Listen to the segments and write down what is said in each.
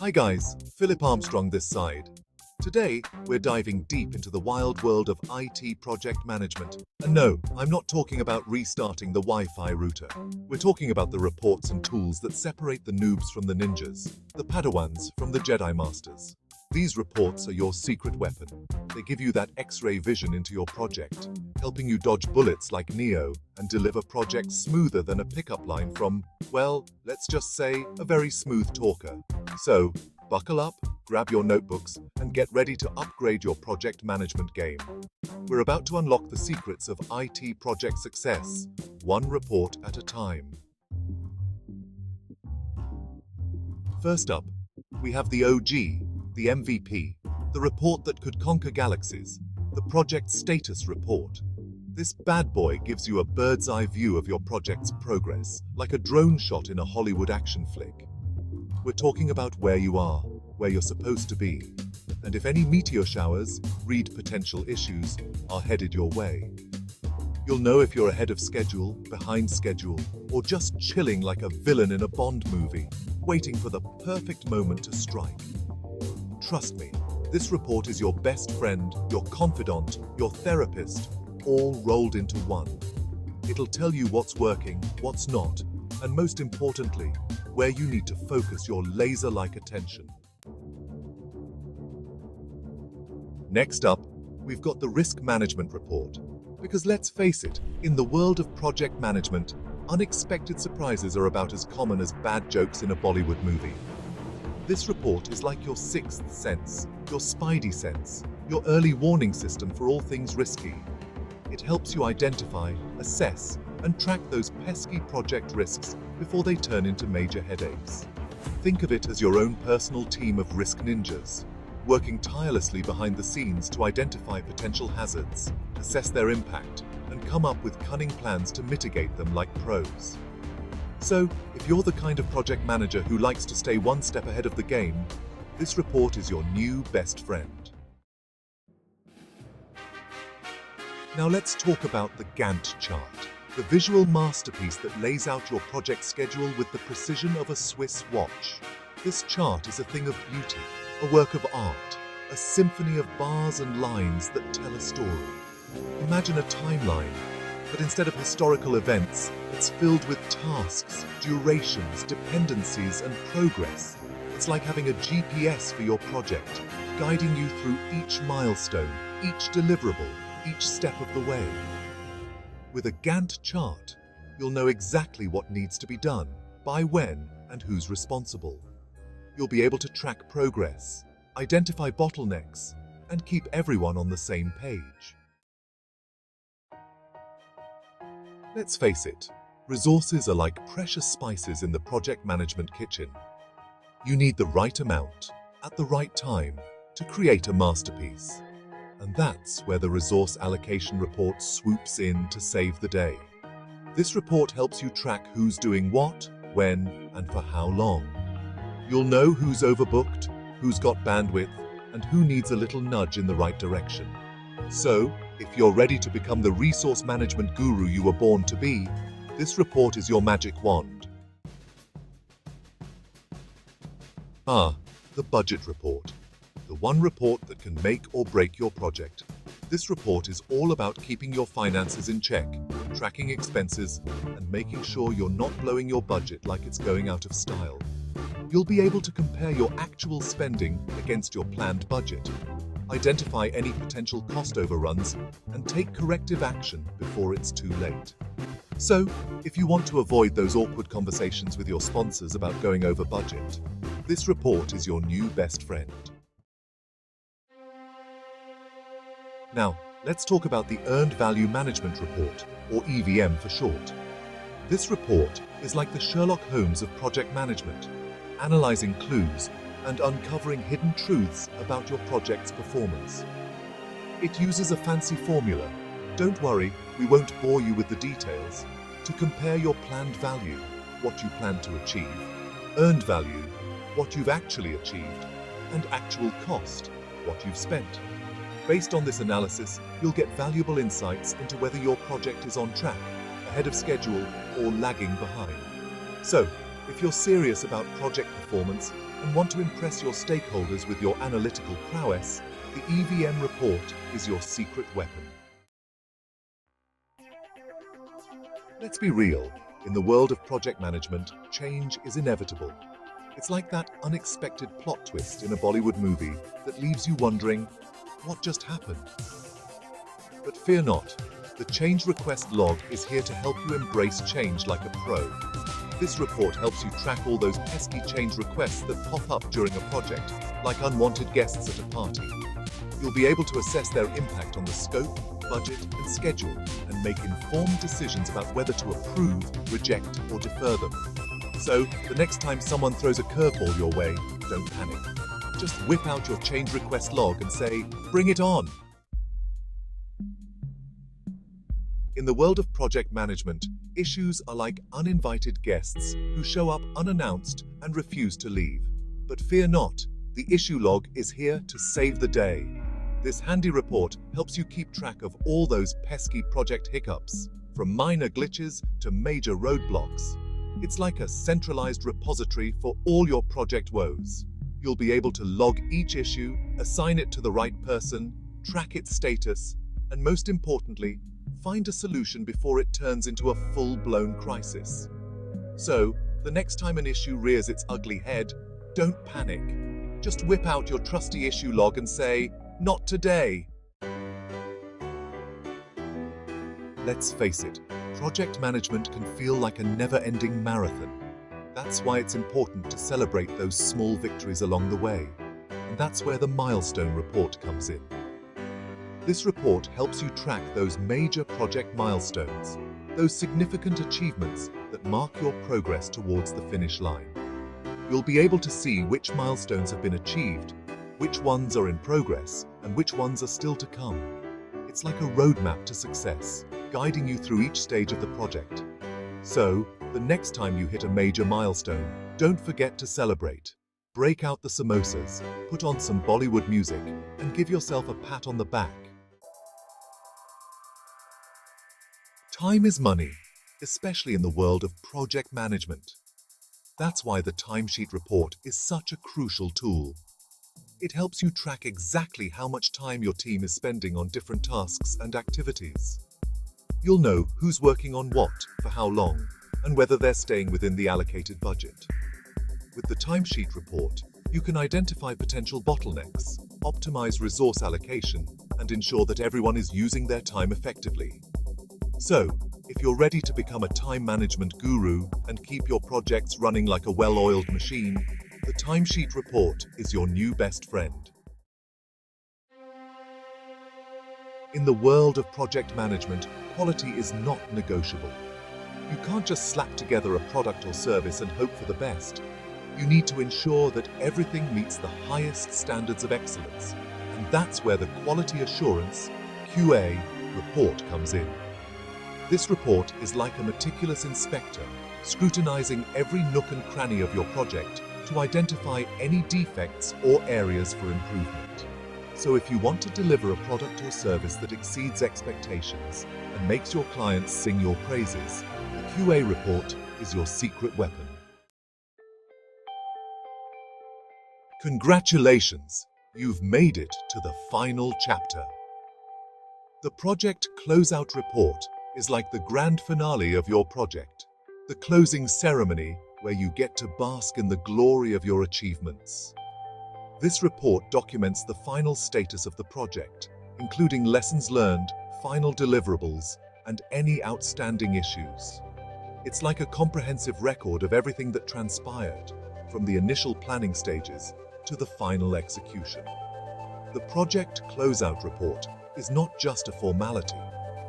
Hi guys, Philip Armstrong this side. Today, we're diving deep into the wild world of IT project management. And no, I'm not talking about restarting the Wi-Fi router. We're talking about the reports and tools that separate the noobs from the ninjas, the Padawans from the Jedi Masters. These reports are your secret weapon. They give you that X-ray vision into your project, helping you dodge bullets like Neo and deliver projects smoother than a pickup line from, well, let's just say, a very smooth talker. So, buckle up, grab your notebooks, and get ready to upgrade your project management game. We're about to unlock the secrets of IT project success, one report at a time. First up, we have the OG, the MVP, the report that could conquer galaxies, the Project Status Report. This bad boy gives you a bird's eye view of your project's progress, like a drone shot in a Hollywood action flick. We're talking about where you are, where you're supposed to be, and if any meteor showers, read potential issues, are headed your way. You'll know if you're ahead of schedule, behind schedule, or just chilling like a villain in a Bond movie, waiting for the perfect moment to strike. Trust me, this report is your best friend, your confidant, your therapist, all rolled into one. It'll tell you what's working, what's not, and most importantly, where you need to focus your laser-like attention. Next up, we've got the Risk Management Report. Because let's face it, in the world of project management, unexpected surprises are about as common as bad jokes in a Bollywood movie. This report is like your sixth sense, your spidey sense, your early warning system for all things risky. It helps you identify, assess, and track those pesky project risks before they turn into major headaches. Think of it as your own personal team of risk ninjas, working tirelessly behind the scenes to identify potential hazards, assess their impact, and come up with cunning plans to mitigate them like pros. So, if you're the kind of project manager who likes to stay one step ahead of the game, this report is your new best friend. Now let's talk about the Gantt chart, the visual masterpiece that lays out your project schedule with the precision of a Swiss watch. This chart is a thing of beauty, a work of art, a symphony of bars and lines that tell a story. Imagine a timeline, but instead of historical events, it's filled with tasks, durations, dependencies, and progress. It's like having a GPS for your project, guiding you through each milestone, each deliverable, each step of the way. With a Gantt chart, you'll know exactly what needs to be done, by when, and who's responsible. You'll be able to track progress, identify bottlenecks, and keep everyone on the same page. Let's face it, resources are like precious spices in the project management kitchen. You need the right amount, at the right time, to create a masterpiece. And that's where the Resource Allocation Report swoops in to save the day. This report helps you track who's doing what, when, and for how long. You'll know who's overbooked, who's got bandwidth, and who needs a little nudge in the right direction. So, if you're ready to become the resource management guru you were born to be, this report is your magic wand. The Budget Report. The one report that can make or break your project. This report is all about keeping your finances in check, tracking expenses, and making sure you're not blowing your budget like it's going out of style. You'll be able to compare your actual spending against your planned budget, identify any potential cost overruns, and take corrective action before it's too late. So, if you want to avoid those awkward conversations with your sponsors about going over budget, this report is your new best friend. Now, let's talk about the Earned Value Management Report, or EVM for short. This report is like the Sherlock Holmes of project management, analyzing clues and uncovering hidden truths about your project's performance. It uses a fancy formula, don't worry, we won't bore you with the details, to compare your planned value, what you plan to achieve, earned value, what you've actually achieved, and actual cost, what you've spent. Based on this analysis, you'll get valuable insights into whether your project is on track, ahead of schedule, or lagging behind. So, If you're serious about project performance and want to impress your stakeholders with your analytical prowess, the EVM report is your secret weapon. Let's be real. In the world of project management, change is inevitable. It's like that unexpected plot twist in a Bollywood movie that leaves you wondering, what just happened? But fear not. The change request log is here to help you embrace change like a pro. This report helps you track all those pesky change requests that pop up during a project, like unwanted guests at a party. You'll be able to assess their impact on the scope, budget, and schedule, and make informed decisions about whether to approve, reject, or defer them. So, the next time someone throws a curveball your way, don't panic. Just whip out your change request log and say, "Bring it on!" In the world of project management, issues are like uninvited guests who show up unannounced and refuse to leave. But fear not, the issue log is here to save the day. This handy report helps you keep track of all those pesky project hiccups, from minor glitches to major roadblocks. It's like a centralized repository for all your project woes. You'll be able to log each issue, assign it to the right person, track its status, and most importantly, find a solution before it turns into a full-blown crisis. So, the next time an issue rears its ugly head, don't panic. Just whip out your trusty issue log and say, "Not today." Let's face it, project management can feel like a never-ending marathon. That's why it's important to celebrate those small victories along the way. And that's where the milestone report comes in. This report helps you track those major project milestones, those significant achievements that mark your progress towards the finish line. You'll be able to see which milestones have been achieved, which ones are in progress, and which ones are still to come. It's like a roadmap to success, guiding you through each stage of the project. So, the next time you hit a major milestone, don't forget to celebrate. Break out the samosas, put on some Bollywood music, and give yourself a pat on the back. Time is money, especially in the world of project management. That's why the timesheet report is such a crucial tool. It helps you track exactly how much time your team is spending on different tasks and activities. You'll know who's working on what, for how long, and whether they're staying within the allocated budget. With the timesheet report, you can identify potential bottlenecks, optimize resource allocation, and ensure that everyone is using their time effectively. So, if you're ready to become a time management guru and keep your projects running like a well-oiled machine, the timesheet report is your new best friend. In the world of project management, quality is not negotiable. You can't just slap together a product or service and hope for the best. You need to ensure that everything meets the highest standards of excellence, and that's where the Quality Assurance (QA) report comes in. This report is like a meticulous inspector, scrutinizing every nook and cranny of your project to identify any defects or areas for improvement. So if you want to deliver a product or service that exceeds expectations and makes your clients sing your praises, the QA report is your secret weapon. Congratulations! You've made it to the final chapter. The project closeout report is like the grand finale of your project, the closing ceremony where you get to bask in the glory of your achievements. This report documents the final status of the project, including lessons learned, final deliverables, and any outstanding issues. It's like a comprehensive record of everything that transpired, from the initial planning stages to the final execution. The project closeout report is not just a formality.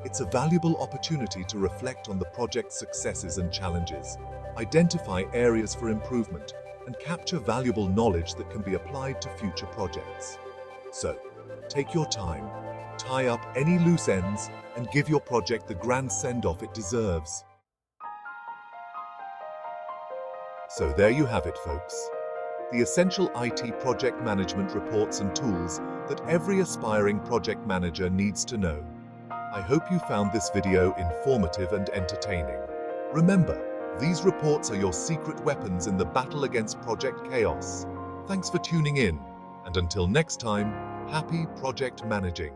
It's a valuable opportunity to reflect on the project's successes and challenges, identify areas for improvement, and capture valuable knowledge that can be applied to future projects. So, take your time, tie up any loose ends, and give your project the grand send-off it deserves. So there you have it, folks. The essential IT project management reports and tools that every aspiring project manager needs to know. I hope you found this video informative and entertaining. Remember, These reports are your secret weapons in the battle against Project Chaos. Thanks for tuning in, and until next time, happy project managing.